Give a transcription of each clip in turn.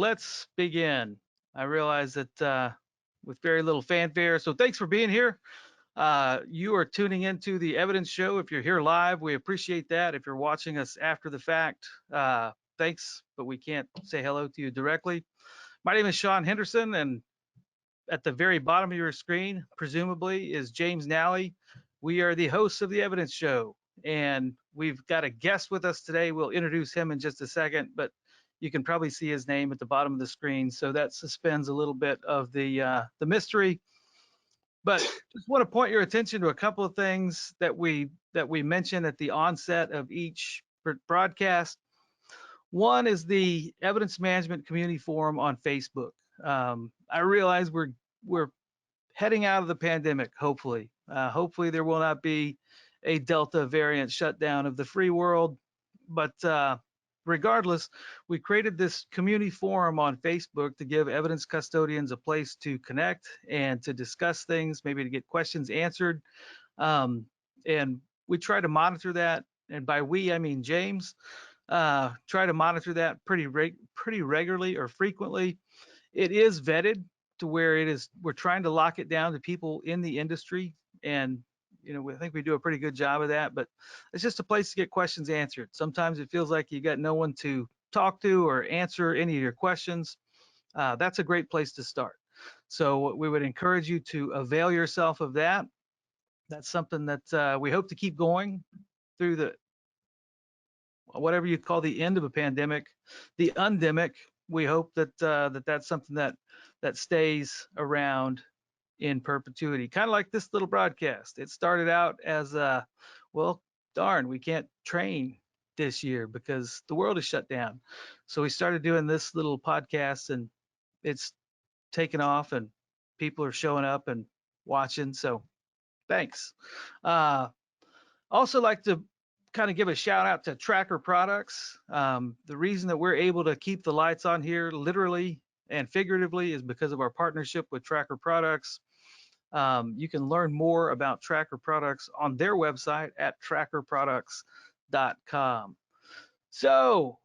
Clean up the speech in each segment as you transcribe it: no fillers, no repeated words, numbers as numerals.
Let's begin. I realize that with very little fanfare, so thanks for being here. You are tuning into the Evidence Show. If you're here live, we appreciate that. If you're watching us after the fact, thanks, but we can't say hello to you directly. My name is Shawn Henderson, and at the very bottom of your screen, presumably, is James Nally. We are the hosts of the Evidence Show, and we've got a guest with us today. We'll introduce him in just a second, but you can probably see his name at the bottom of the screen, so that suspends a little bit of the mystery. But just want to point your attention to a couple of things that we mentioned at the onset of each broadcast. One is the Evidence Management Community Forum on Facebook. I realize we're heading out of the pandemic. Hopefully there will not be a Delta variant shutdown of the free world. But regardless, we created this community forum on Facebook to give evidence custodians a place to connect and to discuss things, maybe to get questions answered. And we try to monitor that. And by we, I mean James. Try to monitor that pretty regularly or frequently. It is vetted to where we're trying to lock it down to people in the industry, and I think we do a pretty good job of that. But it's just a place to get questions answered. Sometimes it feels like you got no one to talk to or answer any of your questions. That's a great place to start. So we would encourage you to avail yourself of that. That's something that we hope to keep going through the whatever you call the end of a pandemic, the undemic. We hope that that's something that stays around in perpetuity, kind of like this little broadcast. It started out as well, darn, we can't train this year because the world is shut down. So we started doing this little podcast, and it's taken off, and people are showing up and watching. So thanks. Also like to kind of give a shout out to Tracker Products. The reason that we're able to keep the lights on here literally and figuratively is because of our partnership with Tracker Products. You can learn more about Tracker Products on their website at trackerproducts.com. So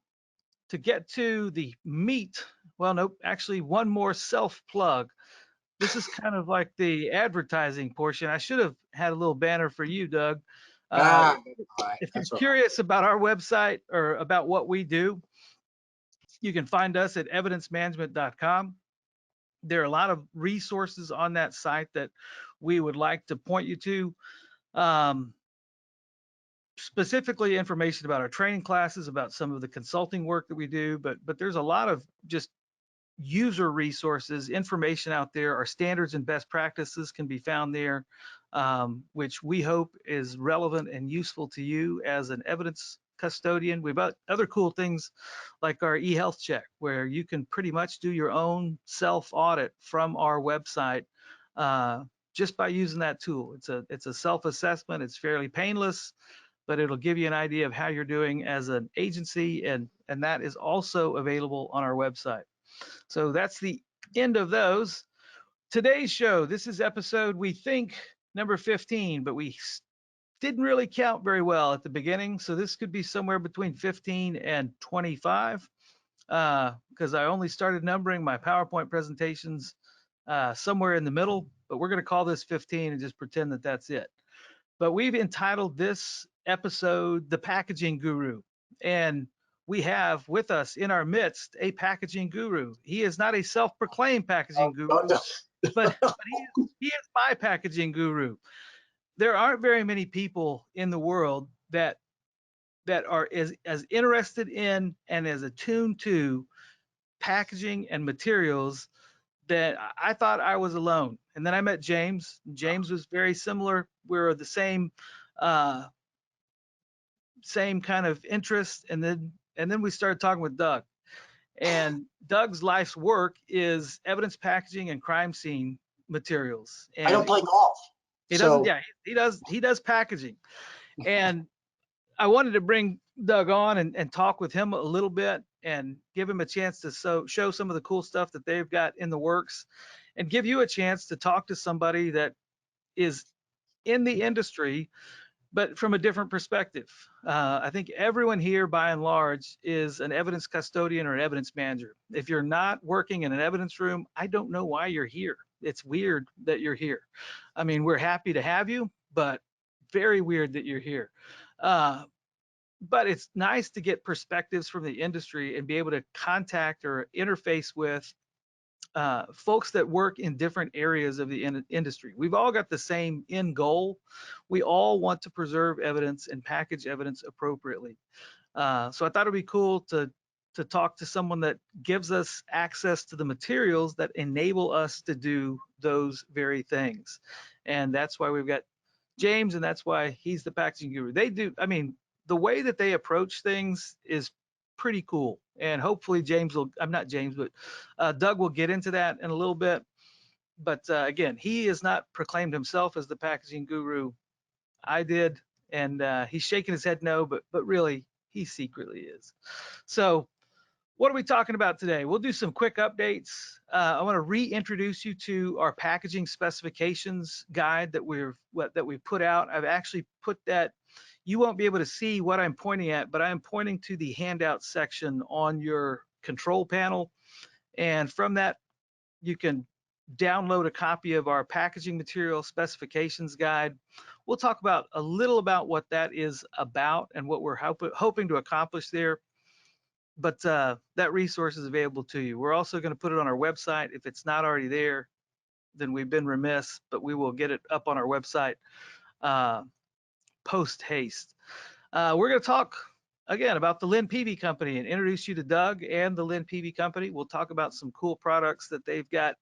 to get to the meat, well, nope, actually one more self plug. This is kind of like the advertising portion. I should have had a little banner for you, Doug. Uh, if you're curious about our website or about what we do, you can find us at evidencemanagement.com. There are a lot of resources on that site that we would like to point you to. Specifically information about our training classes, about some of the consulting work that we do, but there's a lot of just user resources, information out there. Our standards and best practices can be found there, which we hope is relevant and useful to you as an evidence custodian. We've got other cool things like our e-health check, where you can pretty much do your own self-audit from our website just by using that tool. It's a self-assessment. It's fairly painless, but it'll give you an idea of how you're doing as an agency, and that is also available on our website. So that's the end of those. Today's show, this is episode, we think, number 15, but we didn't really count very well at the beginning. So this could be somewhere between 15 and 25, because I only started numbering my PowerPoint presentations somewhere in the middle, but we're going to call this 15 and just pretend that that's it. But we've entitled this episode The Packaging Guru. And we have with us in our midst a packaging guru. He is not a self-proclaimed packaging guru, but he is my packaging guru. There aren't very many people in the world that are as interested in and as attuned to packaging and materials that I thought I was alone. And then I met James. James was very similar. We're the same kind of interest, and then we started talking with Doug. And Doug's life's work is evidence packaging and crime scene materials. And I don't play golf. He doesn't. Yeah, he does packaging. And I wanted to bring Doug on and talk with him a little bit and give him a chance to show some of the cool stuff that they've got in the works, and give you a chance to talk to somebody that is in the industry but from a different perspective. I think everyone here, by and large, is an evidence custodian or an evidence manager. If you're not working in an evidence room, I don't know why you're here. It's weird that you're here. I mean, we're happy to have you, but very weird that you're here. But it's nice to get perspectives from the industry and be able to contact or interface with folks that work in different areas of the industry. We've all got the same end goal. We all want to preserve evidence and package evidence appropriately. So I thought it'd be cool to talk to someone that gives us access to the materials that enable us to do those very things. And that's why we've got James, and that's why he's the packaging guru. They do, I mean, the way that they approach things is pretty cool. And hopefully James will, I'm not James, but Doug will get into that in a little bit. But again, he has not proclaimed himself as the packaging guru. I did, and he's shaking his head no, but really he secretly is. So what are we talking about today? We'll do some quick updates. I want to reintroduce you to our packaging specifications guide that we put out. I've actually put that. You won't be able to see what I'm pointing at, but I'm pointing to the handout section on your control panel. And from that, you can download a copy of our packaging material specifications guide. We'll talk about a little about what that is about and what we're hoping to accomplish there. But that resource is available to you. We're also going to put it on our website. If it's not already there, then we've been remiss, but we will get it up on our website post haste. We're going to talk again about the Lynn Peavey Company and introduce you to Doug and the Lynn Peavey Company. We'll talk about some cool products that they've got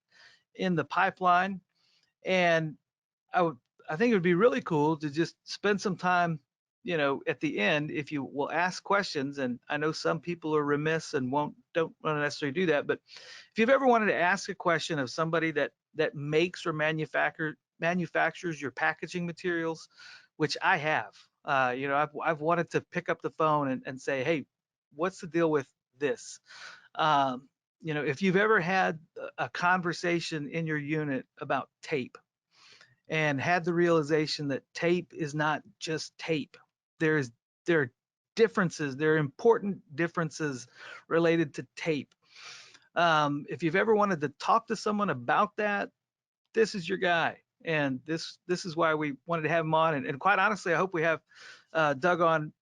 in the pipeline. And I think it would be really cool to just spend some time, you know, at the end, if you will ask questions. And I know some people are remiss and don't want to necessarily do that, but if you've ever wanted to ask a question of somebody that makes or manufactures your packaging materials, which I have, you know, I've wanted to pick up the phone and say, hey, what's the deal with this? You know, if you've ever had a conversation in your unit about tape and had the realization that tape is not just tape, there are differences, there are important differences related to tape. If you've ever wanted to talk to someone about that, this is your guy. And this is why we wanted to have him on. And quite honestly, I hope we have Doug on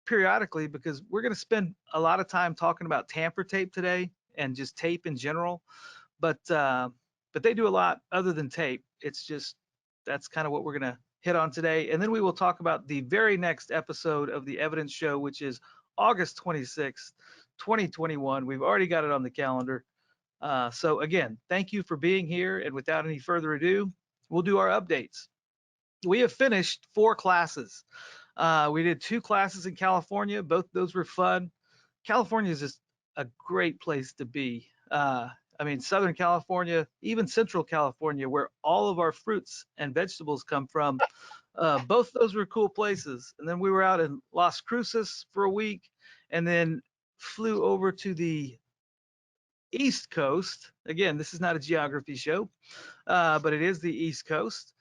periodically, because we're going to spend a lot of time talking about tamper tape today and just tape in general. But they do a lot other than tape. It's just, that's kind of what we're going to hit on today. And then we will talk about the very next episode of the Evidence Show, which is August 26th, 2021. We've already got it on the calendar. So again, thank you for being here. And without any further ado, we'll do our updates. We have finished 4 classes. We did 2 classes in California. Both those were fun. California is just a great place to be. I mean, Southern California, even Central California, where all of our fruits and vegetables come from, both those were cool places. And then we were out in Las Cruces for a week and then flew over to the East Coast. Again, this is not a geography show, but it is the East Coast.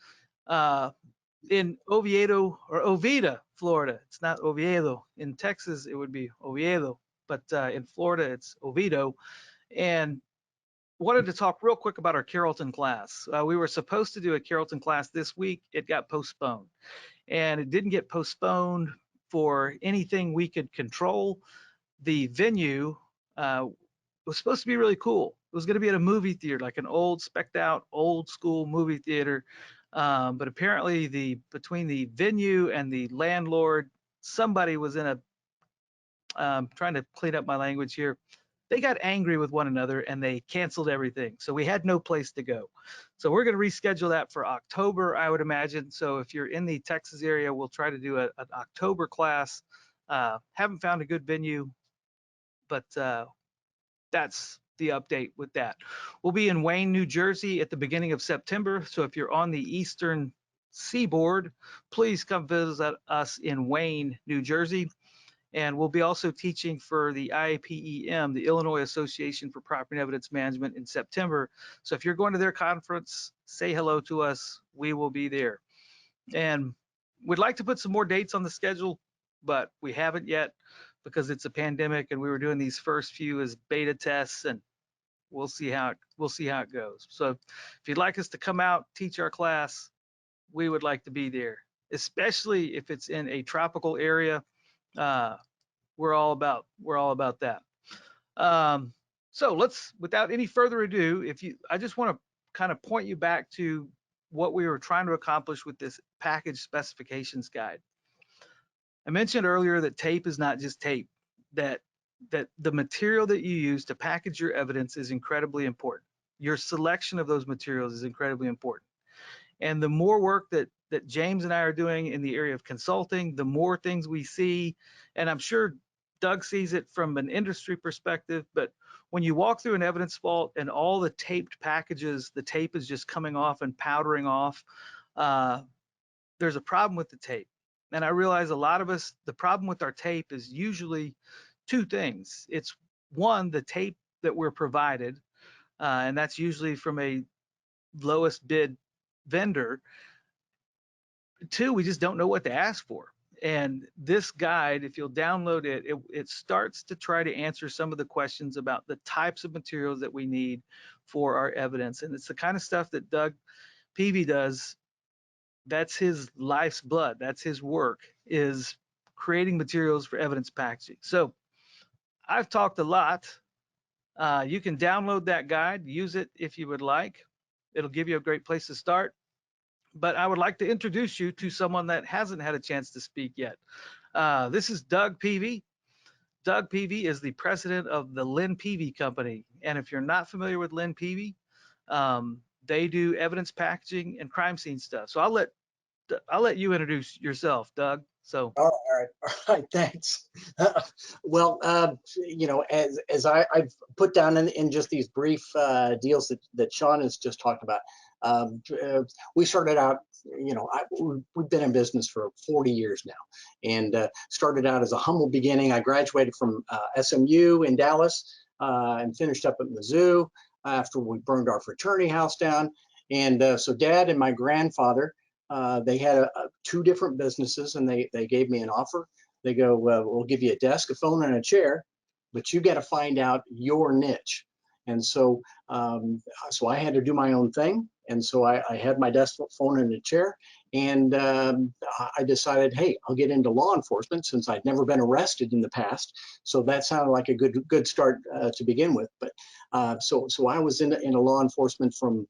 In Oviedo or Oviedo, Florida. It's not Oviedo. In Texas, it would be Oviedo, but in Florida, it's Oviedo. And wanted to talk real quick about our Carrollton class. We were supposed to do a Carrollton class this week. It got postponed, and it didn't get postponed for anything we could control. The venue was supposed to be really cool. It was going to be at a movie theater, like an old specced out old school movie theater. But apparently between the venue and the landlord, somebody was in trying to clean up my language here. They got angry with one another and they canceled everything. So we had no place to go. So we're going to reschedule that for October, I would imagine. So if you're in the Texas area, we'll try to do an October class. Haven't found a good venue, but that's the update with that. We'll be in Wayne, New Jersey at the beginning of September. So if you're on the Eastern Seaboard, please come visit us in Wayne, New Jersey. And we'll be also teaching for the IAPEM, the Illinois Association for Property and Evidence Management, in September. So if you're going to their conference, say hello to us. We will be there. And We'd like to put some more dates on the schedule, but we haven't yet because it's a pandemic and we were doing these first few as beta tests, and we'll see how it goes. So if you'd like us to come out, teach our class, we would like to be there, especially if it's in a tropical area. Uh, we're all about that. So let's, without any further ado, I just want to kind of point you back to what we were trying to accomplish with this package specifications guide. I mentioned earlier that tape is not just tape, that the material that you use to package your evidence is incredibly important. Your selection of those materials is incredibly important. And the more work that James and I are doing in the area of consulting, the more things we see, and I'm sure Doug sees it from an industry perspective, but when you walk through an evidence vault and all the taped packages, the tape is just coming off and powdering off, there's a problem with the tape. And I realize a lot of us, the problem with our tape is usually two things. It's one, the tape that we're provided, and that's usually from a lowest bid vendor. Two, we just don't know what to ask for. And this guide, if you'll download it, it starts to try to answer some of the questions about the types of materials that we need for our evidence. And it's the kind of stuff that Doug Peavey does. That's his life's blood. That's his work, is creating materials for evidence packaging. So I've talked a lot. You can download that guide, use it if you would like. It'll give you a great place to start. But I would like to introduce you to someone that hasn't had a chance to speak yet. This is Doug Peavey. Doug Peavey is the president of the Lynn Peavey Company. And if you're not familiar with Lynn Peavey, they do evidence packaging and crime scene stuff. So I'll let you introduce yourself, Doug. So. All right, thanks. Well, you know, as I've put down in just these brief deals that Shawn has just talked about, we started out, you know, we've been in business for 40 years now, and started out as a humble beginning. I graduated from SMU in Dallas and finished up at Mizzou after we burned our fraternity house down. And so Dad and my grandfather, they had two different businesses, and they gave me an offer. They go, we'll give you a desk, a phone, and a chair, but you got to find out your niche. And so, so I had to do my own thing. And so I had my desk, phone, and a chair. And I decided, hey, I'll get into law enforcement since I'd never been arrested in the past. So that sounded like a good start to begin with. But so I was in law enforcement from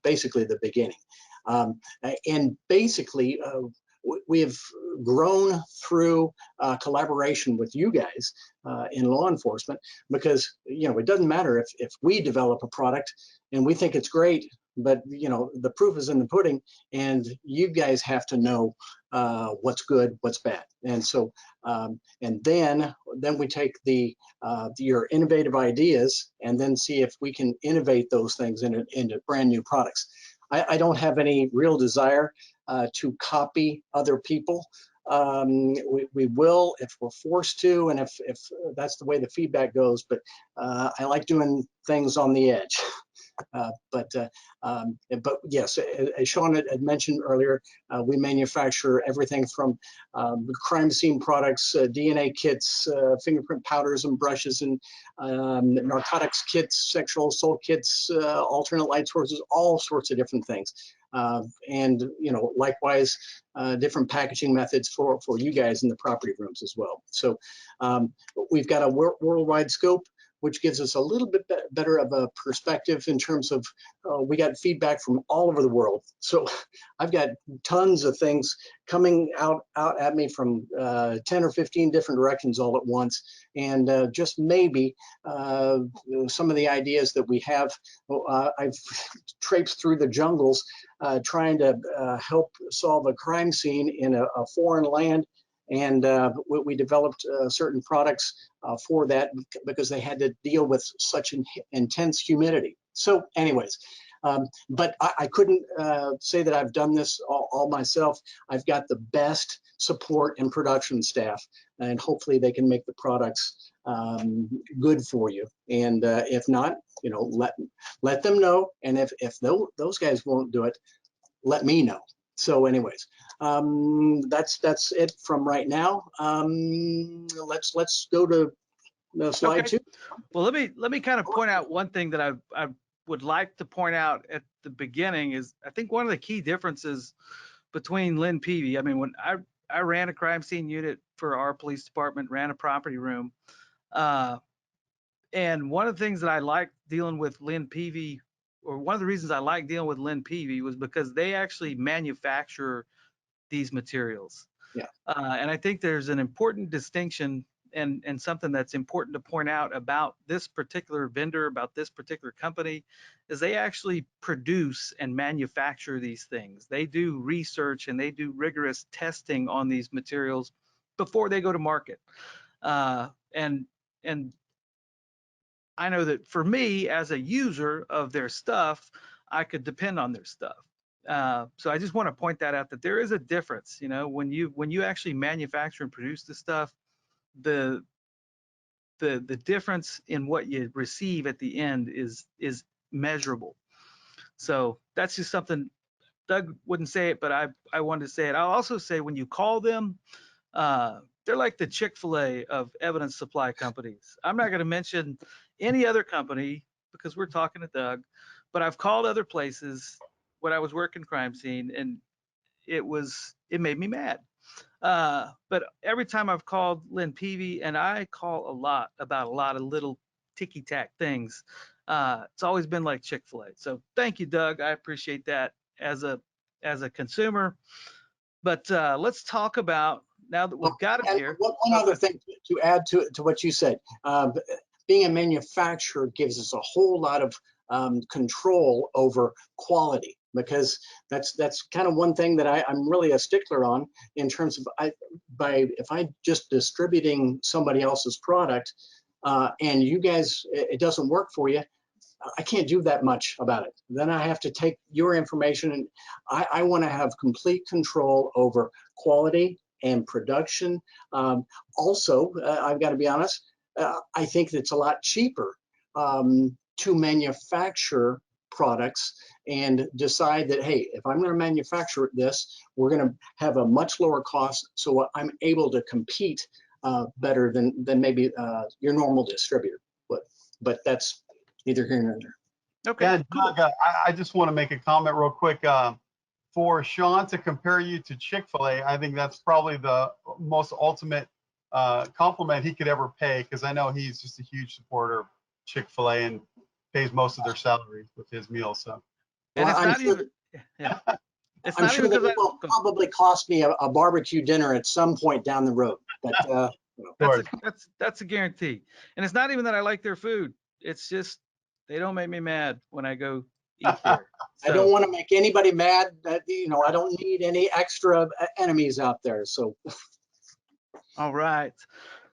basically the beginning. And basically, we have grown through collaboration with you guys in law enforcement, because, you know, it doesn't matter if we develop a product and we think it's great, but, you know, the proof is in the pudding, and you guys have to know what's good, what's bad. And so, and then we take your innovative ideas and then see if we can innovate those things into brand new products. I don't have any real desire to copy other people. We will if we're forced to, and if that's the way the feedback goes, but I like doing things on the edge. But yes, as Shawn had mentioned earlier, we manufacture everything from crime scene products, DNA kits, fingerprint powders and brushes, and narcotics kits, sexual assault kits, alternate light sources, all sorts of different things. And, you know, likewise, different packaging methods for you guys in the property rooms as well. So we've got a worldwide scope, which gives us a little bit better of a perspective in terms of we got feedback from all over the world. So I've got tons of things coming out at me from 10 or 15 different directions all at once. And just maybe some of the ideas that we have, I've traipsed through the jungles trying to help solve a crime scene in a foreign land. And we developed certain products for that because they had to deal with such intense humidity. So anyways, but I couldn't say that I've done this all myself. I've got the best support and production staff, and hopefully they can make the products good for you. And if not, you know, let them know. And if those guys won't do it, let me know. So anyways, that's it from right now. Let's go to slide Okay. 2. Well, let me kind of point out one thing that I would like to point out at the beginning is I think one of the key differences between Lynn Peavy. I mean, when I ran a crime scene unit for our police department, ran a property room, and one of the things that I liked dealing with Lynn Peavy, or one of the reasons I like dealing with Lynn Peavy, was because they actually manufacture these materials. Yeah. And I think there's an important distinction and something that's important to point out about this particular vendor, about this particular company, is they actually produce and manufacture these things. They do research and they do rigorous testing on these materials before they go to market. And I know that for me as a user of their stuff, I could depend on their stuff. So I just want to point that out, that there is a difference. You know, when you actually manufacture and produce the stuff, the the difference in what you receive at the end is measurable. So that's just something Doug wouldn't say it, but I wanted to say it. I'll also say when you call them, they're like the Chick-fil-A of evidence supply companies. I'm not going to mention any other company because we're talking to Doug, but I've called other places when I was working crime scene, and it made me mad. But every time I've called Lynn Peavy, and I call a lot about a lot of little ticky tack things, it's always been like Chick-fil-A. So thank you, Doug. I appreciate that as a consumer. But let's talk about, now that Well, we've got it and here. one other thing to add to what you said, being a manufacturer gives us a whole lot of control over quality, because that's kind of one thing that I'm really a stickler on in terms of if I just distributing somebody else's product and you guys, it doesn't work for you, I can't do that much about it. Then I have to take your information, and I want to have complete control over quality and production. Also, I've got to be honest, I think it's a lot cheaper to manufacture products and decide that, hey, if I'm going to manufacture this, we're going to have a much lower cost, so I'm able to compete better than maybe your normal distributor. But that's neither here nor there. Okay, Yeah, cool. Doug, I just want to make a comment real quick. For Shawn to compare you to Chick-fil-A, I think that's probably the most ultimate compliment he could ever pay, because I know he's just a huge supporter of Chick-fil-A and pays most of their salary with his meals. So, And Well, it's I'm not sure, even, yeah, it's I'm not sure even that because it will probably cost me a barbecue dinner at some point down the road. But that's a guarantee. And it's not even that I like their food. It's just they don't make me mad when I go eat there. I don't So, want to make anybody mad. That I don't need any extra enemies out there. So, all right.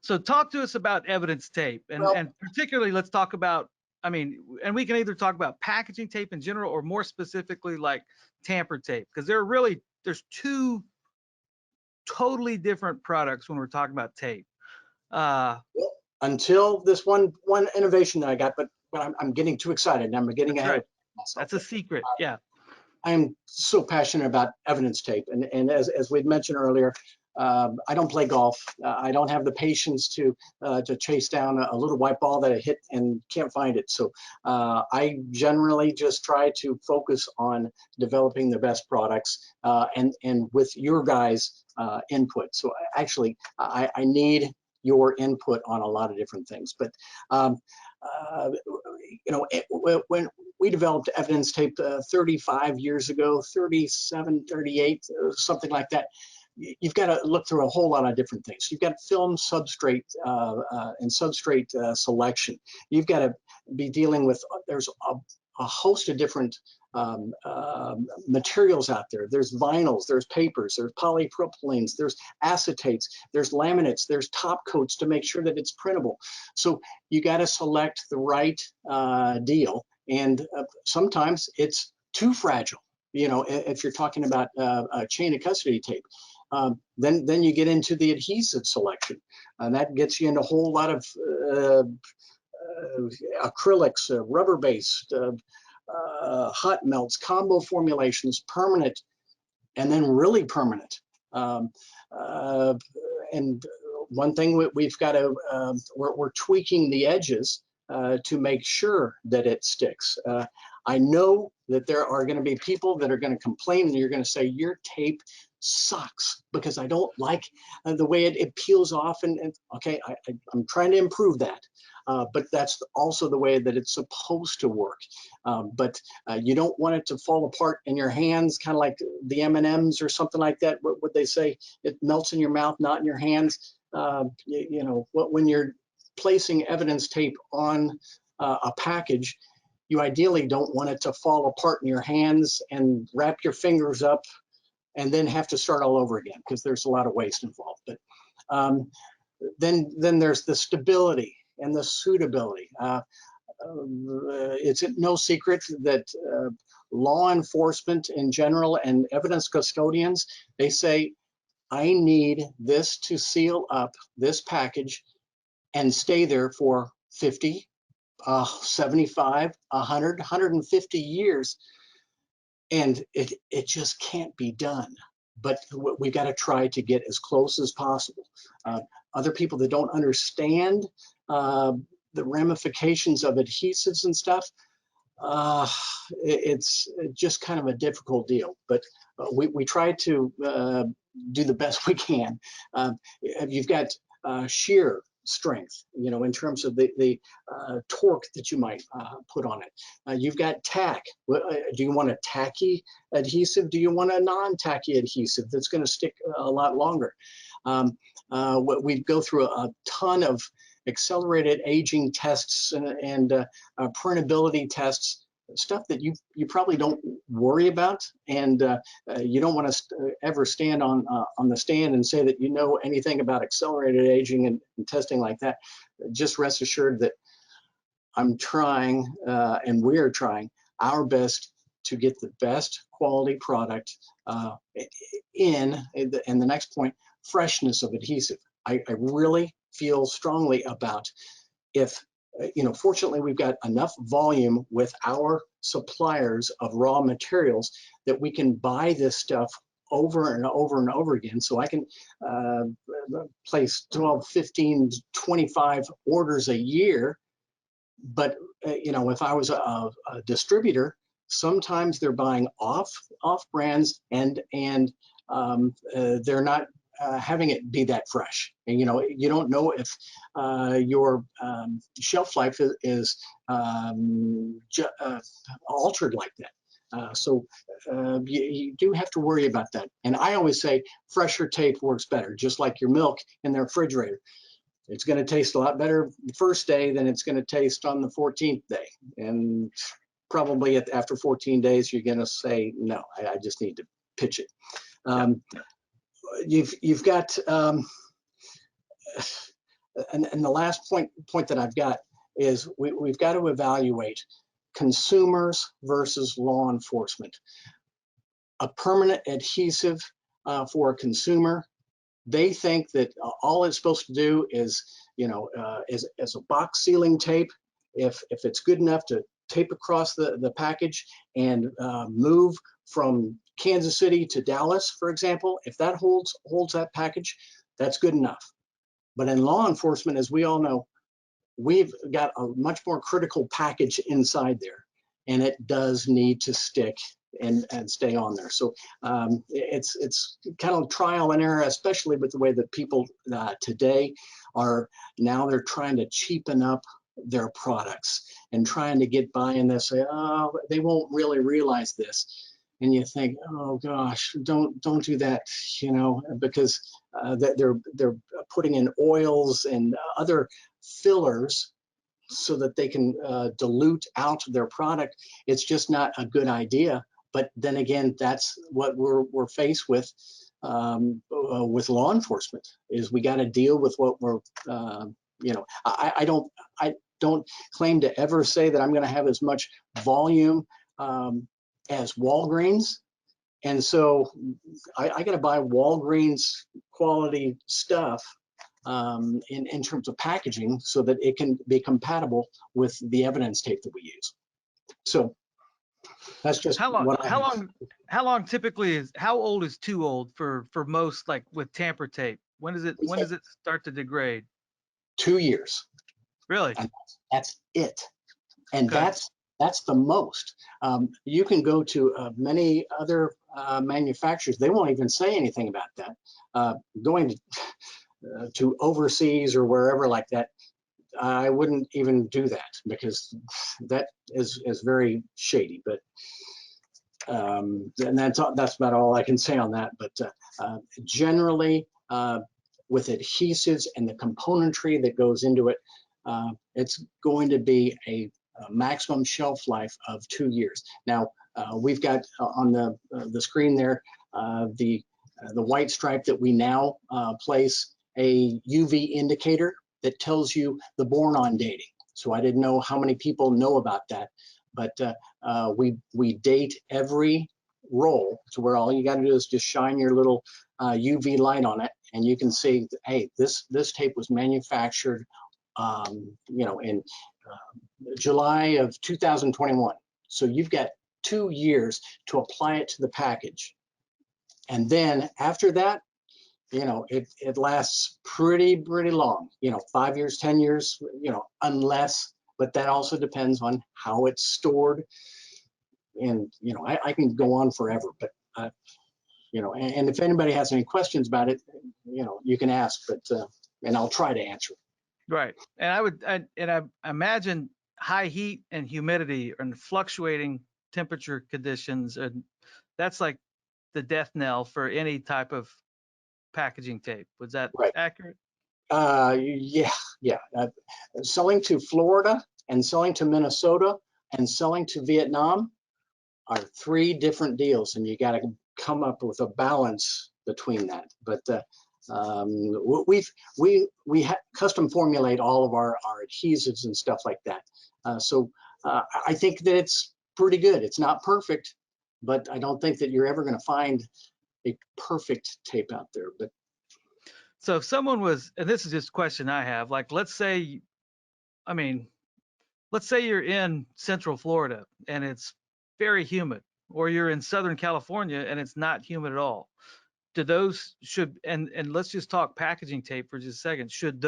So talk to us about evidence tape, well, and particularly let's talk about, I mean, and we can either talk about packaging tape in general or more specifically like tamper tape, because there's two totally different products when we're talking about tape. until this one innovation that I got, but I'm getting too excited and I'm getting That's ahead right. of myself. That's a secret. Yeah. I'm so passionate about evidence tape, and as we'd mentioned earlier, I don't play golf. I don't have the patience to chase down a little white ball that I hit and can't find it. So I generally just try to focus on developing the best products and with your guys' input. So actually, I need your input on a lot of different things. But when we developed evidence tape 35 years ago, 37, 38, something like that, you've got to look through a whole lot of different things. You've got film substrate and substrate selection. You've got to be dealing with, there's a host of different materials out there. There's vinyls, there's papers, there's polypropylenes, there's acetates, there's laminates, there's top coats to make sure that it's printable. So you got to select the right deal, and sometimes it's too fragile. If you're talking about a chain of custody tape, then you get into the adhesive selection, and that gets you into a whole lot of acrylics, rubber-based, hot melts, combo formulations, permanent. and then really permanent. And one thing we've got to, we're tweaking the edges to make sure that it sticks. I know that there are going to be people that are going to complain, and you're going to say your tape sucks because I don't like the way it peels off. And okay, I'm trying to improve that. But that's also the way that it's supposed to work. But you don't want it to fall apart in your hands, kind of like the M&Ms or something like that. What would they say? It melts in your mouth, not in your hands. You know, when you're placing evidence tape on a package, you ideally don't want it to fall apart in your hands and wrap your fingers up and then have to start all over again, because there's a lot of waste involved. But then there's the stability and the suitability. It's no secret that law enforcement in general and evidence custodians, they say, I need this to seal up this package and stay there for 50, 75, 100, 150 years. And it just can't be done. But we got to try to get as close as possible. Other people that don't understand the ramifications of adhesives and stuff, it's just kind of a difficult deal. But we try to do the best we can. You've got shear strength, you know, in terms of the torque that you might put on it. You've got tack. Do you want a tacky adhesive? Do you want a non-tacky adhesive that's going to stick a lot longer? We go through a ton of accelerated aging tests and printability tests, stuff that you probably don't worry about, and you don't want to ever stand on the stand and say that you know anything about accelerated aging and testing like that. Just rest assured that I'm trying, and we're trying our best to get the best quality product and the next point, freshness of adhesive. I really feel strongly about, if you know, fortunately we've got enough volume with our suppliers of raw materials that we can buy this stuff over and over and over again. So I can place 12, 15, 25 orders a year. But you know, if I was a distributor, sometimes they're buying off brands and they're not having it be that fresh. And you know, you don't know if your shelf life is altered like that. So you do have to worry about that. And I always say fresher tape works better, just like your milk in the refrigerator. It's going to taste a lot better the first day than it's going to taste on the 14th day. And probably after 14 days, you're going to say, no, I just need to pitch it. You've got, and the last point that I've got is we've got to evaluate consumers versus law enforcement. A permanent adhesive for a consumer, they think that all it's supposed to do is, you know, as a box sealing tape, if it's good enough to tape across the package and move from Kansas City to Dallas, for example, if that holds that package, that's good enough. But in law enforcement, as we all know, we've got a much more critical package inside there, and it does need to stick and stay on there. So it's kind of trial and error, especially with the way that people today are now, they're trying to cheapen up their products and trying to get by, and they say, oh, they won't really realize this. And you think, oh gosh, don't do that, you know, because they're putting in oils and other fillers so that they can dilute out their product. It's just not a good idea. But then again, that's what we're faced with law enforcement, is we got to deal with what we're, you know, I don't claim to ever say that I'm going to have as much volume as Walgreens. And so I got to buy Walgreens quality stuff in terms of packaging so that it can be compatible with the evidence tape that we use. So That's just How long? what I How have. long? How long typically is? How old is too old for most, like with tamper tape? When does it? We When say does it start to degrade? 2 years, Really? and that's it. And Okay. that's the most. You can go to many other manufacturers. They won't even say anything about that. Going to overseas or wherever like that, I wouldn't even do that because that is very shady. But and that's about all I can say on that. But generally, with adhesives and the componentry that goes into it, it's going to be a maximum shelf life of 2 years. Now, we've got on the screen there the white stripe that we now place a UV indicator that tells you the born-on dating. So I didn't know how many people know about that, but we date every roll to where all you got to do is just shine your little UV light on it, and you can see, hey, this tape was manufactured, in July of 2021. So you've got 2 years to apply it to the package, and then after that, it lasts pretty long. 5 years, 10 years, unless. But that also depends on how it's stored, and I can go on forever. But and if anybody has any questions about it, you can ask. But and I'll try to answer. Right. And I imagine high heat and humidity and fluctuating temperature conditions, and that's like the death knell for any type of packaging tape. Was that Right. accurate? Yeah. Selling to Florida and selling to Minnesota and selling to Vietnam are 3 different deals, and you got to come up with a balance between that. But we custom formulate all of our adhesives and stuff like that. So I think that it's pretty good. It's not perfect, but I don't think that you're ever going to find a perfect tape out there. But So if someone was, and this is just a question I have, like let's say you're in Central Florida and it's very humid, or you're in Southern California and it's not humid at all. Do those and let's just talk packaging tape for just a second. Should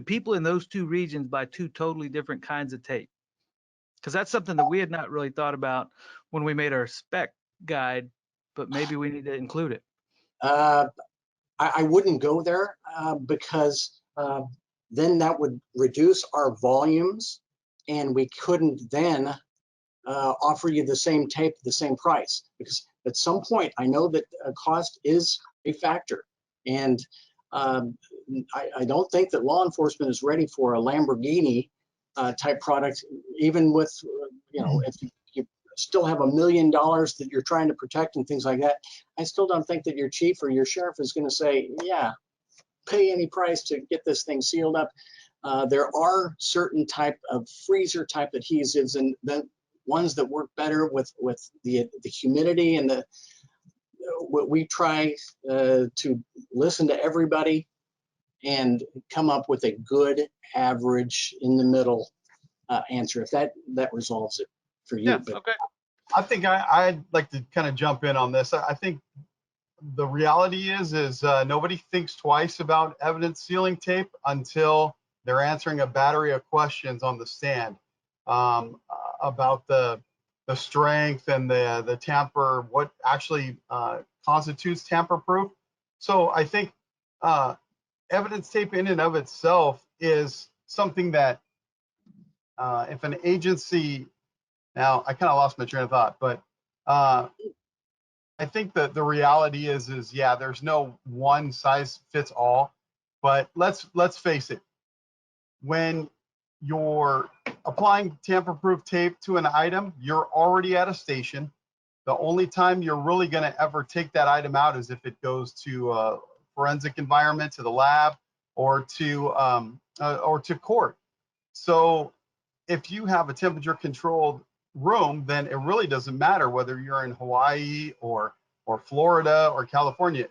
people in those 2 regions buy 2 totally different kinds of tape? Because that's something that we had not really thought about when we made our spec guide, but maybe we need to include it. I wouldn't go there because then that would reduce our volumes, and we couldn't then offer you the same tape at the same price, because at some point I know that cost is a factor, and I don't think that law enforcement is ready for a Lamborghini type product, even with if you still have $1 million that you're trying to protect and things like that. I still don't think that your chief or your sheriff is going to say, yeah, pay any price to get this thing sealed up. There are certain type of freezer type adhesives, and the ones that work better with the humidity and the we try to listen to everybody and come up with a good average in the middle answer, if that resolves it for you. Yeah. But Okay. I think I'd like to kind of jump in on this. I think the reality is nobody thinks twice about evidence sealing tape until they're answering a battery of questions on the stand about the strength and the tamper, what actually constitutes tamper proof. So I think evidence tape in and of itself is something that if an agency, now I kind of lost my train of thought, but I think that the reality is yeah, there's no one size fits all, but let's face it, when you're applying tamper-proof tape to an item, you're already at a station. The only time you're really going to ever take that item out is if it goes to a forensic environment, to the lab, or to court. So if you have a temperature-controlled room, then it really doesn't matter whether you're in Hawaii or Florida or California.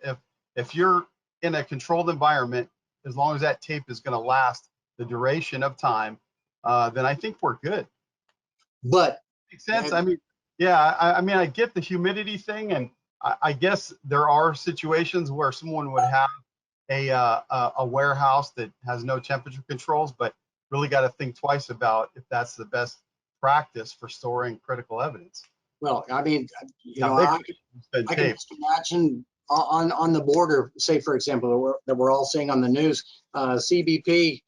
If you're in a controlled environment, as long as that tape is going to last the duration of time, then I think we're good. But Makes sense. I mean, yeah, I mean, I get the humidity thing, and I guess there are situations where someone would have a warehouse that has no temperature controls, but really got to think twice about if that's the best practice for storing critical evidence. Well, I mean, you How know, big I spend can tape? just imagine on the border, say for example, that we're all seeing on the news, CBP,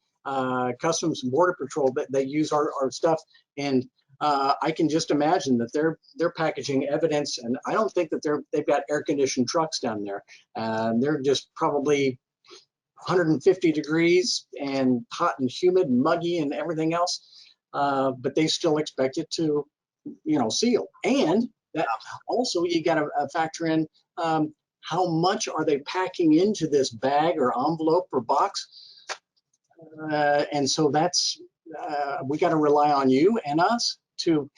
Customs and Border Patrol, that they use our stuff, and I can just imagine that they're packaging evidence, and I don't think that they've got air conditioned trucks down there. They're just probably 150 degrees and hot and humid, and muggy, and everything else. But they still expect it to, seal. And that also you got to factor in how much are they packing into this bag or envelope or box. And so that's we got to rely on you and us to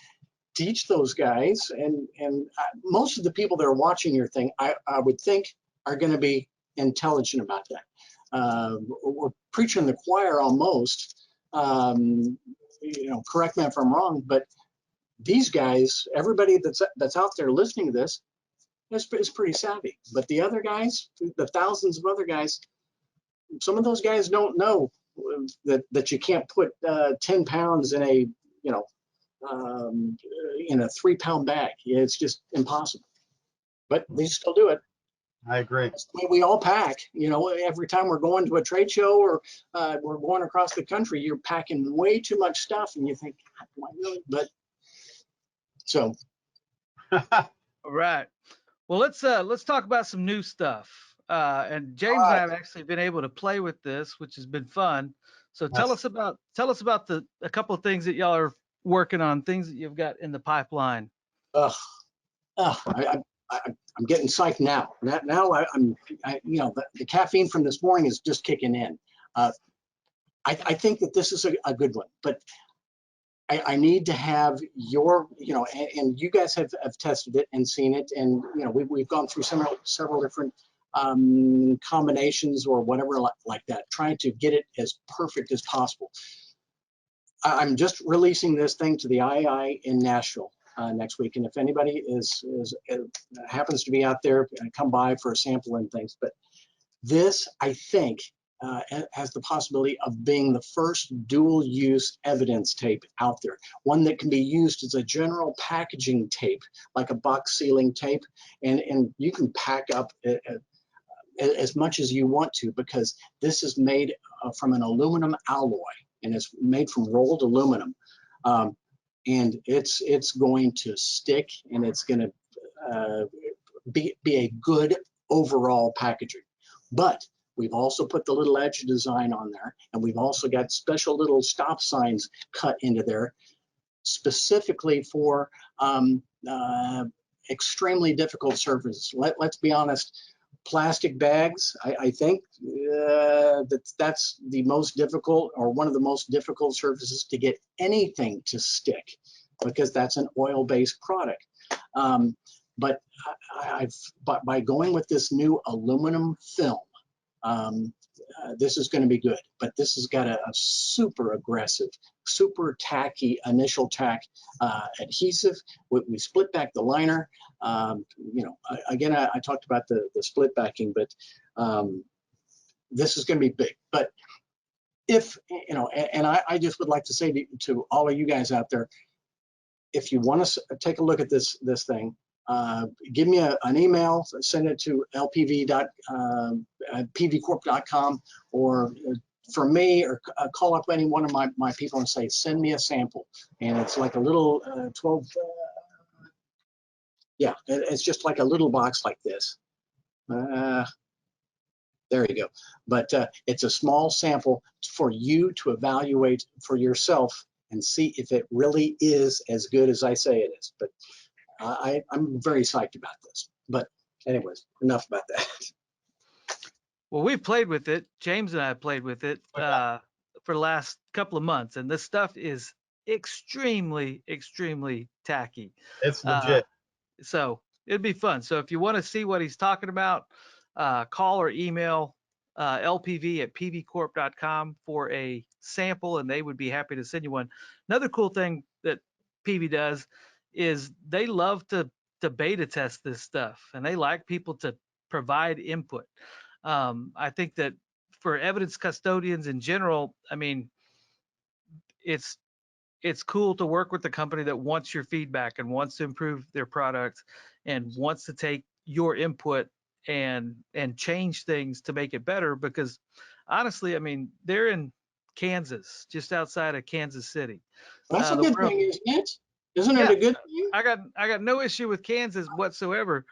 teach those guys. And most of the people that are watching your thing, I would think, are going to be intelligent about that. We're preaching the choir almost. Correct me if I'm wrong, but these guys, everybody that's out there listening to this, is pretty savvy. But the other guys, the thousands of other guys, some of those guys don't know that you can't put 10 pounds in a in a 3-pound bag. It's just impossible. But they still do it. I agree. That's the way we all pack. Every time we're going to a trade show or we're going across the country, you're packing way too much stuff, and you think, do I really? But so. All right. Well, let's talk about some new stuff. And James and I have actually been able to play with this, which has been fun. So tell us about a couple of things that y'all are working on, things that you've got in the pipeline. I'm getting psyched now. Now the caffeine from this morning is just kicking in. I think that this is a good one, but I need to have your, and you guys have tested it and seen it, and we've gone through several different combinations or whatever like that, trying to get it as perfect as possible. I'm just releasing this thing to the IAI in Nashville next week, and if anybody happens to be out there, come by for a sample and things. But this, I think, has the possibility of being the first dual-use evidence tape out there, one that can be used as a general packaging tape, like a box sealing tape, and you can pack up as much as you want to, because this is made from an aluminum alloy, and it's made from rolled aluminum, and it's going to stick, and it's going to be a good overall packaging. But we've also put the little edge design on there, and we've also got special little stop signs cut into there specifically for extremely difficult surfaces. Let's be honest, plastic bags, I think that's the most difficult, or one of the most difficult surfaces to get anything to stick, because that's an oil-based product. But by going with this new aluminum film, this is going to be good. But this has got a super aggressive, super tacky initial tack adhesive. We split back the liner. Again, I talked about the split backing, but this is going to be big. But if, and I just would like to say to all of you guys out there, if you want to take a look at this thing, give me an email, send it to lpv@pvcorp.com, or for me, or call up any one of my people and say, send me a sample. And it's like a little 12, it's just like a little box like this. There you go. But it's a small sample for you to evaluate for yourself and see if it really is as good as I say it is. But I'm very psyched about this. But anyways, enough about that. Well, we've played with it. James and I have played with it for the last couple of months, and this stuff is extremely, extremely tacky. It's legit. So it'd be fun. So if you want to see what he's talking about, call or email lpv@pvcorp.com for a sample, and they would be happy to send you one. Another cool thing that Peavy does is they love to beta test this stuff, and they like people to provide input. I think that for evidence custodians in general, I mean, it's cool to work with the company that wants your feedback and wants to improve their product and wants to take your input and change things to make it better. Because honestly, I mean, they're in Kansas, just outside of Kansas City. That's a The good world, thing, isn't it? Isn't it yeah, a good thing? I got no issue with Kansas whatsoever.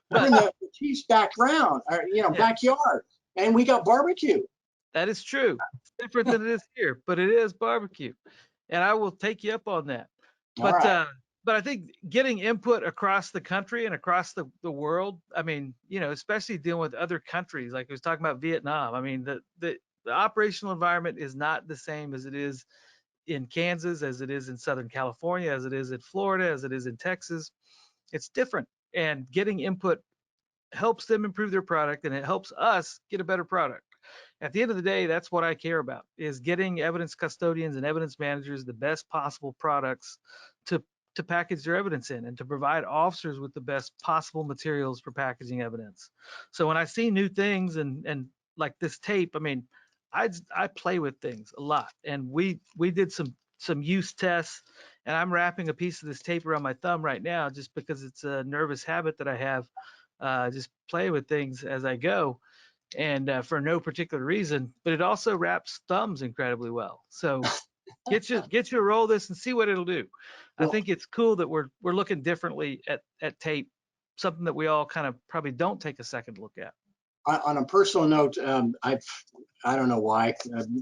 We're But in the Chiefs' background, or, yeah, backyard, and we got barbecue. that is true. It's different than it is here, but it is barbecue, and I will take you up on that. All But right. but I think getting input across the country and across the world, I mean, you know, especially dealing with other countries, like I was talking about Vietnam. I mean, the operational environment is not the same as it is in Kansas, as it is in Southern California, as it is in Florida, as it is in Texas. It's different, and getting input helps them improve their product, and it helps us get a better product. At the end of the day, that's what I care about, is getting evidence custodians and evidence managers the best possible products to package their evidence in, and to provide officers with the best possible materials for packaging evidence. So when I see new things and like this tape, I mean, I play with things a lot, and we did some use tests, and I'm wrapping a piece of this tape around my thumb right now just because it's a nervous habit that I have, just play with things as I go, and for no particular reason. But it also wraps thumbs incredibly well. So get you a roll of this and see what it'll do. I Well, think it's cool that we're looking differently at tape, something that we all kind of probably don't take a second look at. on a personal note, I don't know why,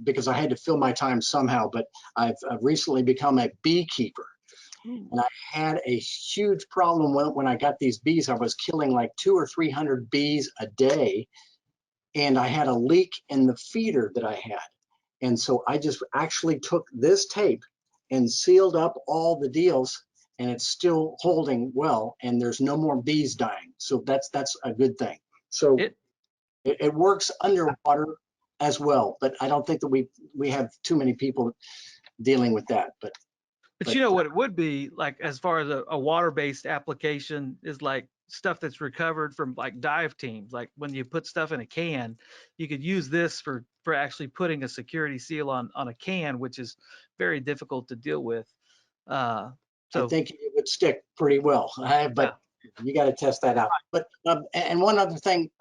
because I had to fill my time somehow, but I've recently become a beekeeper. Ooh. And I had a huge problem when I got these bees. I was killing like 200 or 300 bees a day, and I had a leak in the feeder that I had. And so I just actually took this tape and sealed up all the deals, and it's still holding well, and there's no more bees dying. So that's a good thing. So It it works underwater as well, but I don't think that we have too many people dealing with that. But you know what it would be like, as far as a water-based application, is like stuff that's recovered from like dive teams. Like when you put stuff in a can, you could use this for actually putting a security seal on a can, which is very difficult to deal with. Uh, I so think it would stick pretty well, yeah, but you got to test that out. But and one other thing,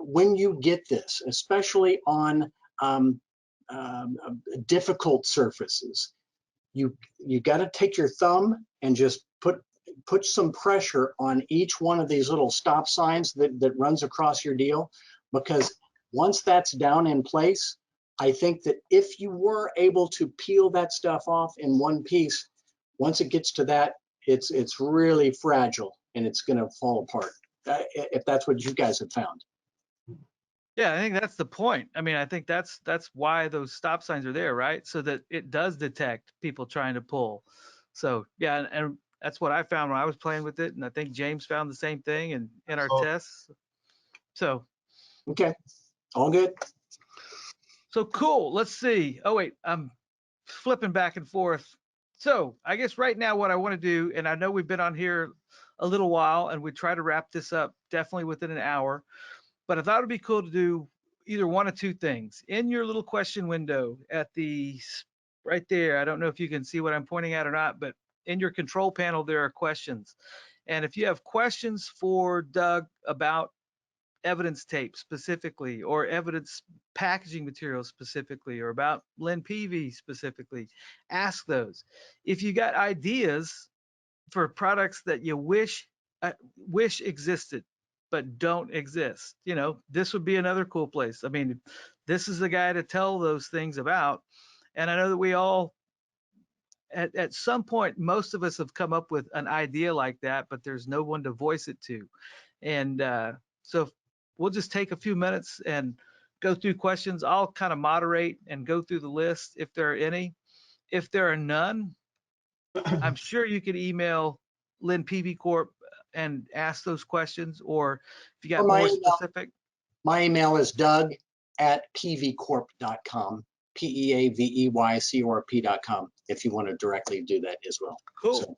when you get this, especially on um, difficult surfaces, you got to take your thumb and just put some pressure on each one of these little stop signs that runs across your deal, because once that's down in place, I think that if you were able to peel that stuff off in one piece, once it gets to that, it's really fragile and it's going to fall apart. If that's what you guys have found. yeah, I think that's the point. I mean, I think that's why those stop signs are there, right? So that it does detect people trying to pull. So yeah, and that's what I found when I was playing with it, and I think James found the same thing in our So tests. So Okay, all good. cool. Let's see. Oh wait, I'm flipping back and forth. So I guess right now what I want to do, and I know we've been on here a little while, and we try to wrap this up definitely within an hour, but I thought it'd be cool to do either one of two things. In your little question window at the right there, I don't know if you can see what I'm pointing at or not, but in your control panel there are questions. And if you have questions for Doug about evidence tape specifically, or evidence packaging materials specifically, or about Lynn Peavy specifically, ask those. If you got ideas for products that you wish existed but don't exist, you know, this would be another cool place. I mean, this is the guy to tell those things about. And I know that we all at some point, most of us have come up with an idea like that, but there's no one to voice it to. And so we'll just take a few minutes and go through questions. I'll kind of moderate and go through the list if there are any. If there are none, I'm sure you could email Lynn Peavey Corp and ask those questions, or if you Or got more specific. my email is doug@peaveycorp.com, PEAVEYCORP.com, if you want to directly do that as well. Cool. So,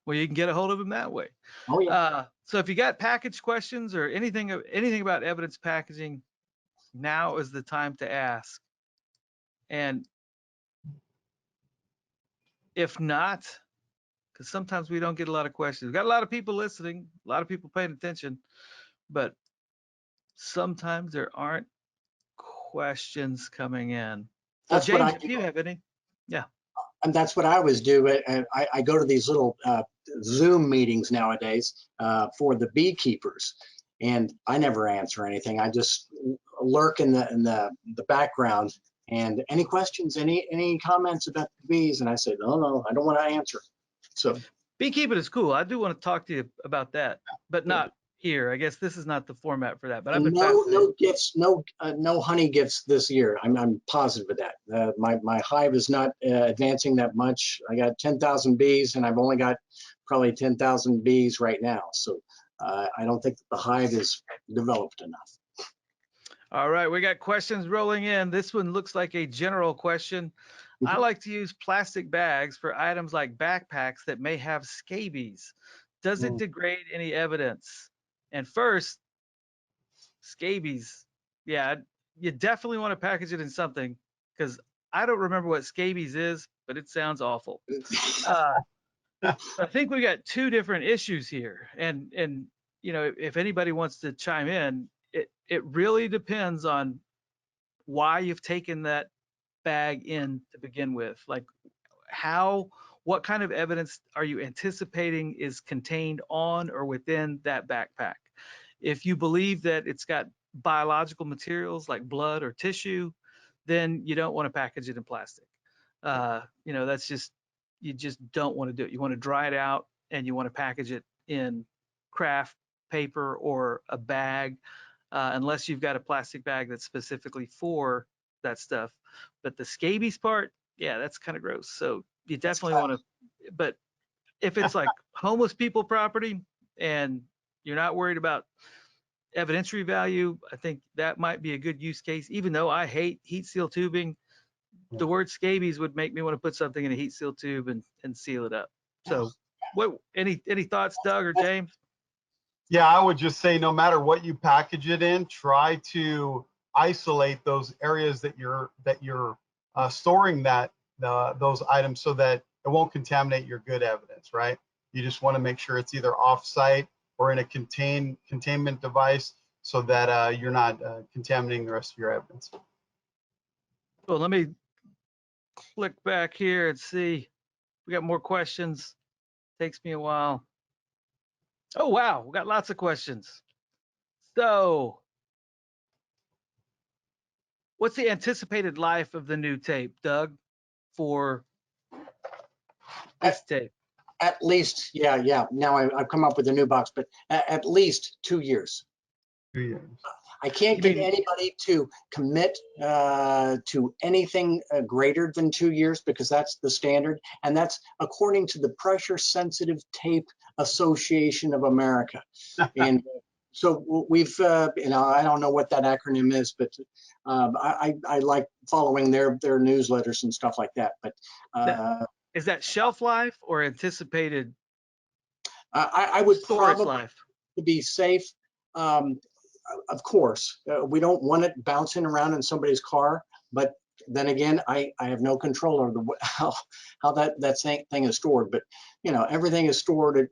Well, you can get a hold of him that way. Oh, yeah. So if you got package questions or anything about evidence packaging, now is the time to ask. And if not, because sometimes we don't get a lot of questions. We've got a lot of people listening, a lot of people paying attention, but sometimes there aren't questions coming in. So That's what I James, if do. you have any, yeah. And that's what I always do. And I go to these little Zoom meetings nowadays for the beekeepers, and I never answer anything. I just lurk in the background. And any questions, any comments about the bees? And I say, no, I don't want to answer. So Beekeeping is cool. I do want to talk to you about that, but not here. I guess this is not the format for that, but I've been fascinated. no gifts, no honey gifts this year. I'm positive of that. My hive is not advancing that much. I got 10,000 bees, and I've only got probably 10,000 bees right now. So I don't think the hive is developed enough. All right, we got questions rolling in. This one looks like a general question. I like to use plastic bags for items like backpacks that may have scabies. Does it degrade any evidence? And first, scabies. Yeah, you definitely want to package it in something, because I don't remember what scabies is, but it sounds awful. I think we got two different issues here, and you know, if anybody wants to chime in, it really depends on why you've taken that bag in to begin with. Like, what kind of evidence are you anticipating is contained on or within that backpack? If you believe that it's got biological materials like blood or tissue, then you don't want to package it in plastic. You know, that's just, you just don't want to do it. You want to dry it out, and you want to package it in craft paper or a bag, unless you've got a plastic bag that's specifically for that stuff. But the scabies part, yeah, that's kind of gross. So you definitely want to, but if it's like homeless people property and you're not worried about evidentiary value, I think that might be a good use case. Even though I hate heat seal tubing, the word scabies would make me want to put something in a heat seal tube and seal it up. So what, any thoughts, Doug or James? Yeah, I would just say no matter what you package it in, try to isolate those areas that you're storing those items so that it won't contaminate your good evidence, right? You just want to make sure it's either off-site or in a containment device so that you're not contaminating the rest of your evidence. Well, let me click back here and see. We got more questions. Takes me a while. Oh, wow. We got lots of questions. So, what's the anticipated life of the new tape, Doug, for this tape? At least, yeah. Now I've come up with a new box, but at least 2 years. 2 years. I can't get anybody to commit to anything greater than 2 years, because that's the standard, and that's according to the Pressure Sensitive Tape Association of America. And so we've, you know, I don't know what that acronym is, but I like following their newsletters and stuff like that. But is that shelf life or anticipated I would storage probably, life? to be safe, of course, we don't want it bouncing around in somebody's car, but then again, I have no control over how that thing is stored. But you know, everything is stored at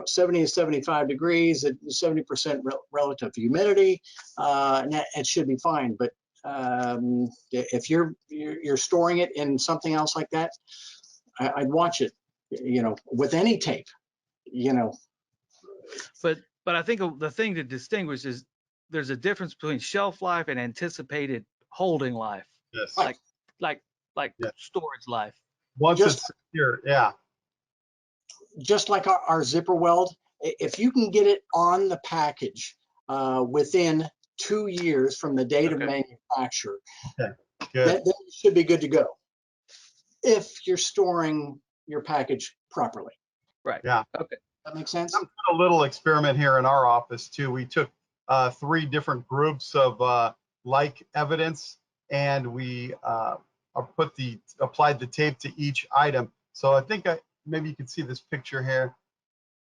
70 to 75 degrees at 70% relative humidity, and it should be fine. But if you're storing it in something else like that, I'd watch it. You know, with any tape, you know. But I think the thing to distinguish is there's a difference between shelf life and anticipated holding life. Yes. Like Yeah. storage life. Once it's secure, yeah. Just like our zipper weld, if you can get it on the package within 2 years from the date of manufacture, Okay. Good. then you should be good to go if you're storing your package properly. Right. Yeah. Okay. That makes sense? A little experiment here in our office too. We took 3 different groups of like evidence, and we applied the tape to each item. So I think maybe you can see this picture here.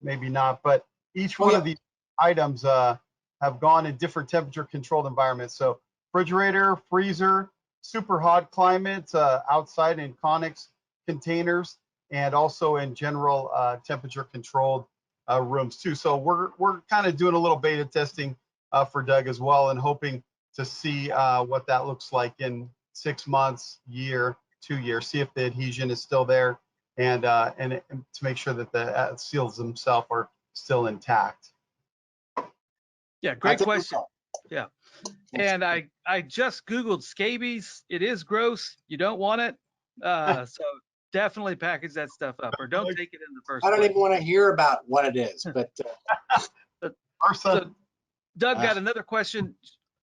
maybe not, but each Oh, one yeah. of these items have gone in different temperature controlled environments. So refrigerator, freezer, super hot climate, outside in conics containers, and also in general temperature controlled rooms too. So we're kind of doing a little beta testing for Doug as well, and hoping to see what that looks like in 6 months, year, 2 years, see if the adhesion is still there, and to make sure that the seals themselves are still intact. Yeah, I great think we question. will. Yeah. Yes. And I just Googled scabies. It is gross. You don't want it. So definitely package that stuff up, or don't take it in the I first don't place. even want to hear about what it is, but But, Our son, so Doug got another question.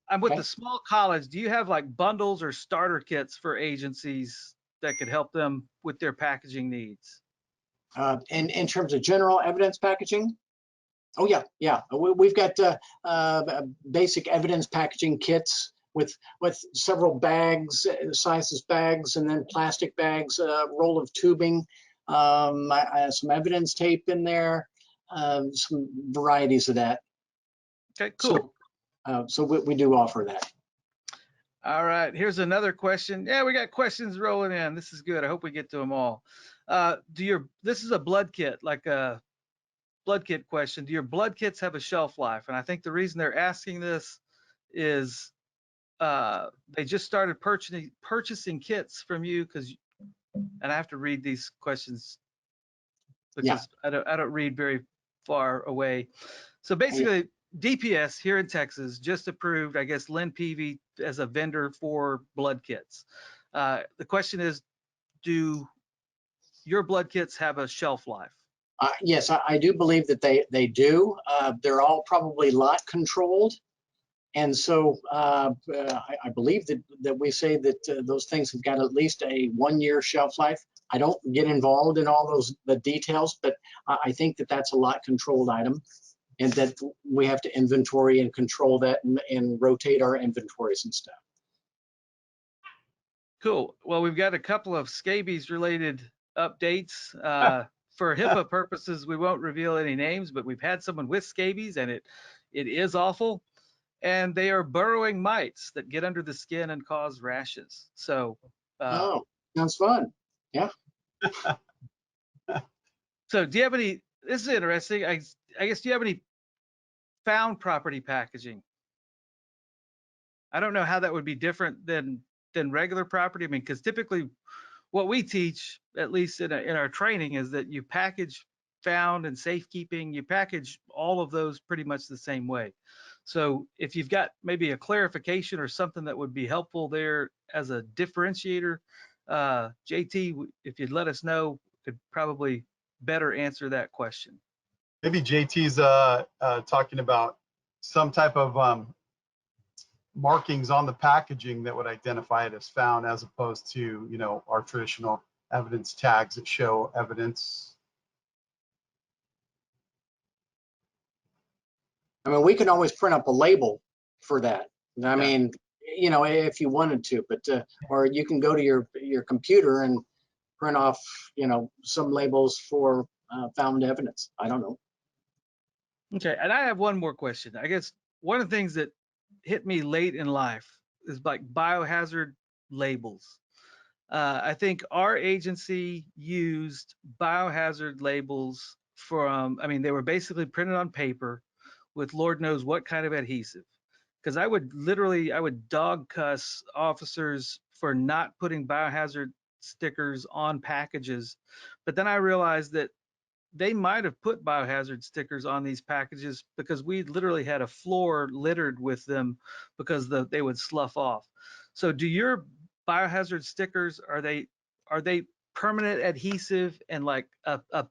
I'm with okay. the small college. Do you have like bundles or starter kits for agencies that could help them with their packaging needs? In terms of general evidence packaging, oh yeah, yeah, we've got basic evidence packaging kits with several bags, sizes bags, and then plastic bags, roll of tubing, some evidence tape in there, some varieties of that. Okay, cool. So we do offer that. All right, here's another question. Yeah, we got questions rolling in. This is good. I hope we get to them all. This is a blood kit, like a blood kit question. Do your blood kits have a shelf life? And I think the reason they're asking this is they just started purchasing kits from you and I have to read these questions Yeah. because I don't read very far away. So Yeah. basically, DPS here in Texas just approved, I guess, Lynn Peavy as a vendor for blood kits. The question is, do your blood kits have a shelf life? Yes, I do believe that they do. They're all probably lot controlled. And so I believe that we say that those things have got at least a 1-year shelf life. I don't get involved in all the details, but I think that that's a lot controlled item, and that we have to inventory and control that and rotate our inventories and stuff. Cool. Well, we've got a couple of scabies related updates. For HIPAA purposes, we won't reveal any names, but we've had someone with scabies, and it is awful. And they are burrowing mites that get under the skin and cause rashes. So, Oh, sounds fun. Yeah. so do you have any? This is interesting. I guess, do you have any found property packaging? I don't know how that would be different than regular property. I mean, because typically what we teach, at least in our training, is that you package found and safekeeping, you package all of those pretty much the same way. So if you've got maybe a clarification or something that would be helpful there as a differentiator, JT, if you'd let us know, could probably better answer that question. maybe JT's talking about some type of markings on the packaging that would identify it as found, as opposed to, you know, our traditional evidence tags that show evidence. I mean, we can always print up a label for that. I Yeah. mean, you know, if you wanted to, but or you can go to your computer and print off, you know, some labels for found evidence. I don't know. Okay, and I have one more question. I guess one of the things that hit me late in life is like biohazard labels. I think our agency used biohazard labels from, I mean, they were basically printed on paper with Lord knows what kind of adhesive. Because I would dog cuss officers for not putting biohazard stickers on packages. But then I realized that they might have put biohazard stickers on these packages because we literally had a floor littered with them because they would slough off. So do your biohazard stickers, are they permanent adhesive and like a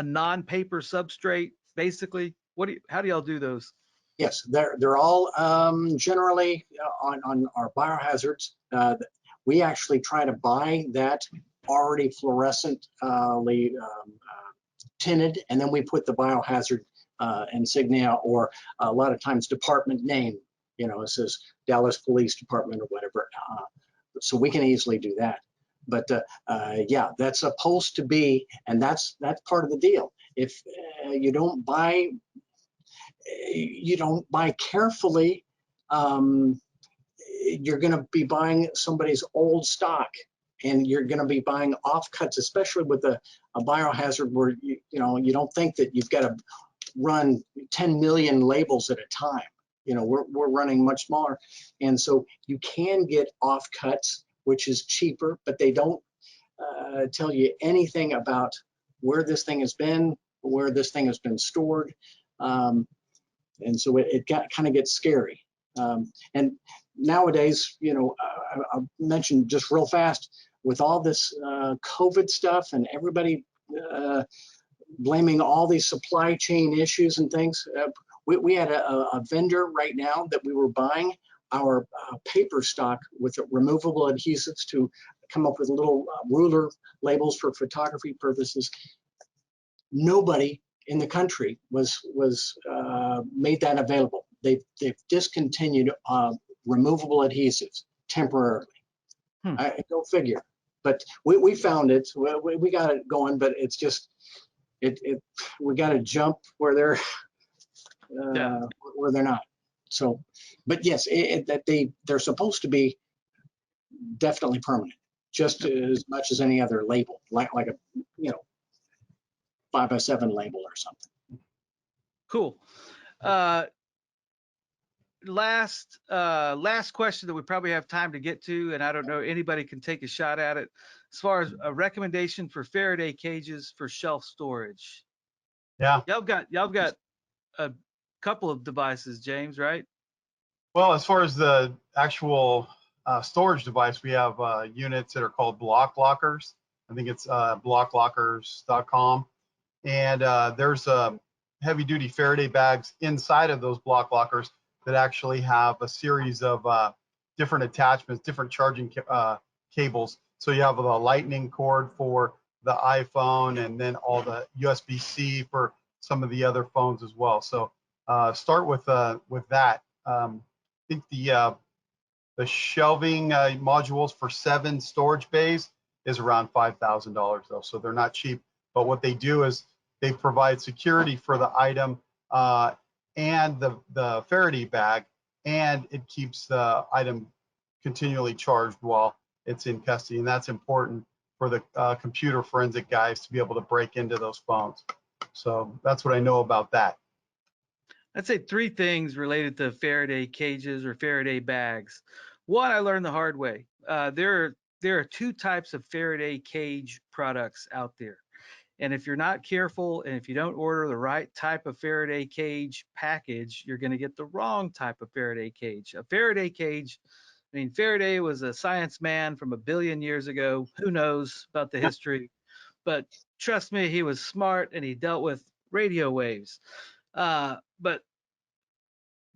non-paper substrate basically? How do y'all do those? Yes, they're all generally on our biohazards. We actually try to buy that already fluorescent tinted, and then we put the biohazard insignia, or a lot of times department name. You know, it says Dallas Police Department or whatever. So we can easily do that. But yeah, that's supposed to be, and that's part of the deal. If you don't buy carefully, you're going to be buying somebody's old stock, and you're going to be buying offcuts, especially with a biohazard where you don't think that you've got to run 10 million labels at a time. We're running much smaller, and so you can get offcuts, which is cheaper, but they don't tell you anything about where this thing has been, where this thing has been stored, and so it kind of gets scary. And nowadays, I'll mention just real fast, with all this COVID stuff and everybody blaming all these supply chain issues and things, we had a vendor right now that we were buying our paper stock with removable adhesives to come up with little ruler labels for photography purposes. Nobody in the country was made that available. They've discontinued removable adhesives temporarily. Go figure. But we found it. We got it going, but it's just we got to jump where they're where they're not. So, but yes, that they're supposed to be definitely permanent, just as much as any other label, like a 5x7 label or something. Cool. Last question that we probably have time to get to, and I don't know, anybody can take a shot at it. As far as a recommendation for Faraday cages for shelf storage. Yeah. Y'all got a couple of devices, James, right? Well, as far as the actual storage device, we have units that are called block lockers. I think it's blocklockers.com. And there's heavy duty Faraday bags inside of those block lockers that actually have a series of different attachments, different charging cables. So you have the lightning cord for the iPhone, and then all the USB-C for some of the other phones as well. So start with that. I think the shelving modules for 7 storage bays is around $5,000 though, so they're not cheap. But what they do is they provide security for the item and the Faraday bag, and it keeps the item continually charged while it's in custody, and that's important for the computer forensic guys to be able to break into those phones. So that's what I know about that. I'd say 3 things related to Faraday cages or Faraday bags. One, I learned the hard way. There are 2 types of Faraday cage products out there. And if you're not careful, and if you don't order the right type of Faraday cage package, you're going to get the wrong type of Faraday cage. A Faraday cage, I mean, Faraday was a science man from 1 billion years ago. Who knows about the history? But trust me, he was smart and he dealt with radio waves. But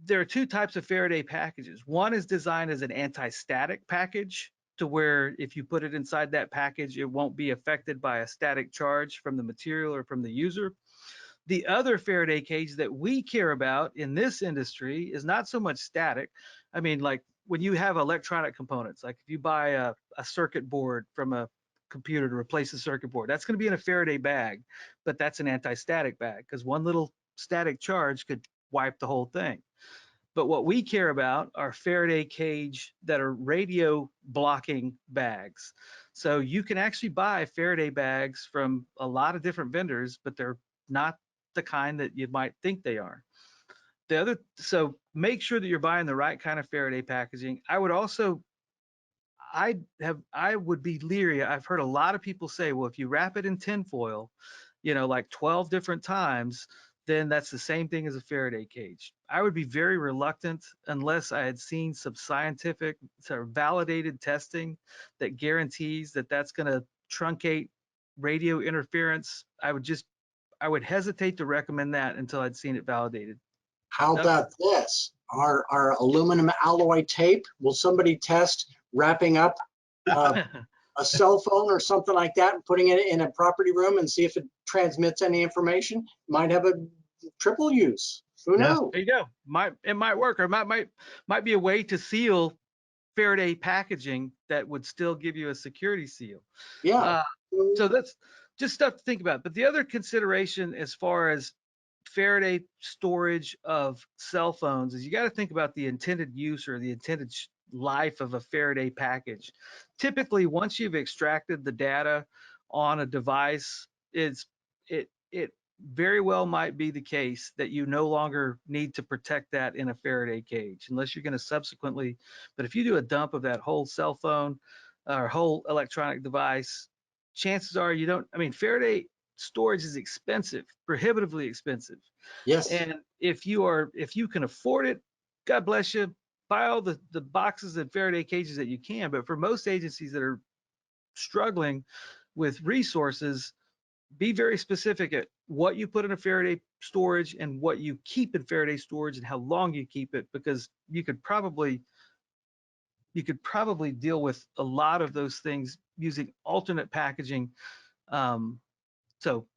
there are 2 types of Faraday packages. One is designed as an anti-static package, to where if you put it inside that package, it won't be affected by a static charge from the material or from the user. The other Faraday cage that we care about in this industry is not so much static. I mean, like when you have electronic components, like if you buy a circuit board from a computer to replace a circuit board, that's going to be in a Faraday bag, but that's an anti-static bag, because one little static charge could wipe the whole thing. But what we care about are Faraday cage that are radio blocking bags. So you can actually buy Faraday bags from a lot of different vendors, but they're not the kind that you might think they are. So make sure that you're buying the right kind of Faraday packaging. I would be leery. I've heard a lot of people say, well, if you wrap it in tinfoil, like 12 different times, then that's the same thing as a Faraday cage. I would be very reluctant unless I had seen some scientific, sort of validated testing that guarantees that that's going to truncate radio interference. I would hesitate to recommend that until I'd seen it validated. How about this? Our aluminum alloy tape, will somebody test wrapping up a cell phone or something like that and putting it in a property room and see if it transmits any information? Might have a triple use. Who knows? There you go. It might work, or it might be a way to seal Faraday packaging that would still give you a security seal. Yeah. So that's just stuff to think about. But the other consideration as far as Faraday storage of cell phones is you got to think about the intended use or the intended life of a Faraday package. Typically, once you've extracted the data on a device, it very well might be the case that you no longer need to protect that in a Faraday cage, unless you're going to subsequently. But if you do a dump of that whole cell phone or whole electronic device, chances are you don't. I mean, Faraday storage is expensive, prohibitively expensive. Yes. And if you can afford it, God bless you, buy all the boxes and Faraday cages that you can. But for most agencies that are struggling with resources, be very specific at what you put in a Faraday storage and what you keep in Faraday storage and how long you keep it, because you could probably deal with a lot of those things using alternate packaging. So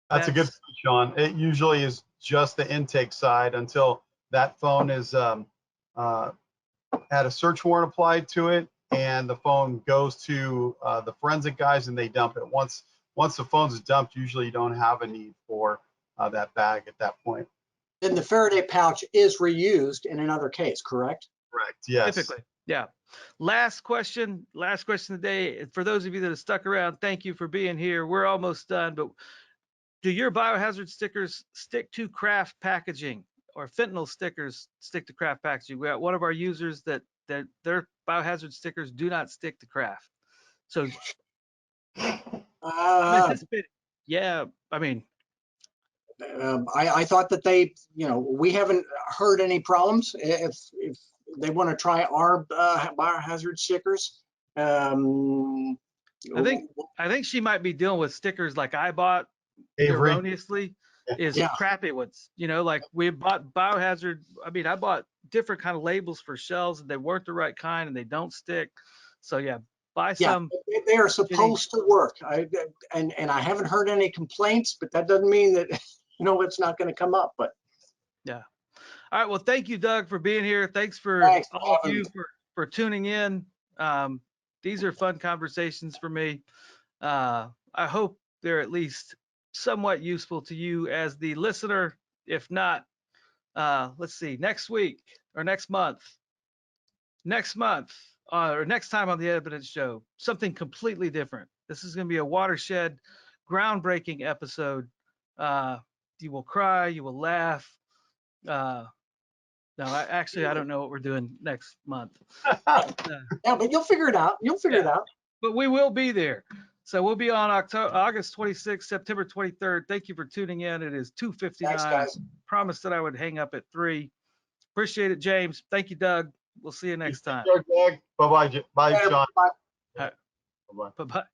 That's a good that's point, Shawn. It usually is just the intake side until that phone is had a search warrant applied to it, and the phone goes to the forensic guys, and they dump it. Once the phone's dumped, usually you don't have a need for that bag at that point. Then the Faraday pouch is reused in another case, correct? Correct. Yes. typically, yeah. Last question today. For those of you that have stuck around, thank you for being here. We're almost done, but do your biohazard stickers stick to craft packaging, or fentanyl stickers stick to craft packaging? We got one of our users that their biohazard stickers do not stick to craft. So I'm anticipating. Yeah, I mean, I thought that they, we haven't heard any problems. If they want to try our biohazard stickers, I think she might be dealing with stickers like I bought Avery. erroneously, is Yeah. crappy ones. Like we bought biohazard. I mean, I bought different kind of labels for shelves, and they weren't the right kind, and they don't stick. So yeah, buy Yeah, some. they are supposed to work. And I haven't heard any complaints, but that doesn't mean that it's not going to come up. But Yeah. All right. Well, thank you, Doug, for being here. Thanks for thanks for all of having you me. for tuning in. These are fun conversations for me. I hope they're at least somewhat useful to you as the listener. If not, let's see, next week or next month, or next time on the Evidence Show, something completely different. This is going to be a watershed, groundbreaking episode. You will cry, you will laugh. No, I don't know what we're doing next month. Yeah, but you'll figure it out. You'll figure it out. But we will be there. So we'll be on August 26th, September 23rd. Thank you for tuning in. It is 2:59. Thanks, guys. I promised that I would hang up at 3. Appreciate it, James. Thank you, Doug. We'll see you next time. Bye-bye. Bye, Shawn. Bye. Bye-bye. Bye-bye.